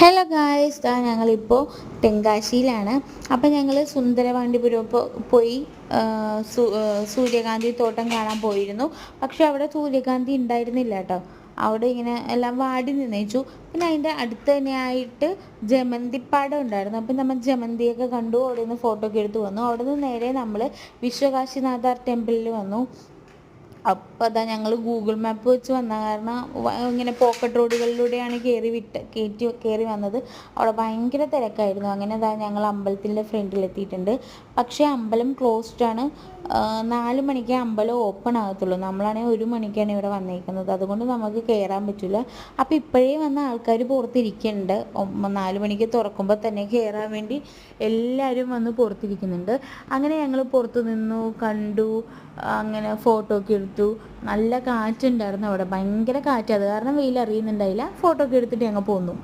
Hello guys, ഞങ്ങളിപ്പോൾ തെങ്കാശിയിലാണ്. അപ്പോൾ ഞങ്ങൾ സുന്ദരപാണ്ഡിപുരം പോയി സൂര്യകാന്തി തോട്ടം കാണാൻ പോയിരുന്നു. പക്ഷെ അവിടെ സൂര്യകാന്തി ഉണ്ടായിരുന്നില്ല കേട്ടോ. അവിടെ ഇങ്ങനെ എല്ലാം വാടി നിന്നേച്ചു. പിന്നെ അതിൻ്റെ അടുത്ത് തന്നെയായിട്ട് ജമന്തിപ്പാടം ഉണ്ടായിരുന്നു. അപ്പം നമ്മൾ ജമന്തിയൊക്കെ കണ്ടു. അവിടെ നിന്ന് ഫോട്ടോ ഒക്കെ എടുത്ത് വന്നു. അവിടെ നിന്ന് നേരെ നമ്മൾ വിശ്വകാശിനാഥ ടെമ്പിളിൽ വന്നു. അപ്പോൾ അതാ ഞങ്ങൾ ഗൂഗിൾ മാപ്പ് വെച്ച് വന്ന കാരണം ഇങ്ങനെ പോക്കറ്റ് റോഡുകളിലൂടെയാണ് കയറി വന്നത്. അവിടെ ഭയങ്കര തിരക്കായിരുന്നു. അങ്ങനെ അതാ ഞങ്ങൾ അമ്പലത്തിൻ്റെ ഫ്രണ്ടിലെത്തിയിട്ടുണ്ട്. പക്ഷേ അമ്പലം ക്ലോസ്ഡ് ആണ്. 4 മണിക്കേ അമ്പലം ഓപ്പൺ ആകത്തുള്ളൂ. നമ്മളാണെങ്കിൽ 1 മണിക്കാണ് ഇവിടെ വന്നേക്കുന്നത്. അതുകൊണ്ട് നമുക്ക് കയറാൻ പറ്റില്ല. അപ്പോൾ ഇപ്പോഴേ വന്ന ആൾക്കാർ പുറത്തിരിക്കുന്നുണ്ട്. 4 മണിക്ക് തുറക്കുമ്പോൾ തന്നെ കയറാൻ വേണ്ടി എല്ലാവരും വന്ന് പുറത്തിരിക്കുന്നുണ്ട്. അങ്ങനെ ഞങ്ങൾ പുറത്തു നിന്നു, കണ്ടു, അങ്ങനെ ഫോട്ടോ ഒക്കെ എടുത്തു. നല്ല കാറ്റുണ്ടായിരുന്നു അവിടെ, ഭയങ്കര കാറ്റ്. അത് കാരണം വെയിൽ അറിയുന്നുണ്ടായില്ല. ഫോട്ടോ ഒക്കെ എടുത്തിട്ട് ഞങ്ങൾ പോന്നു.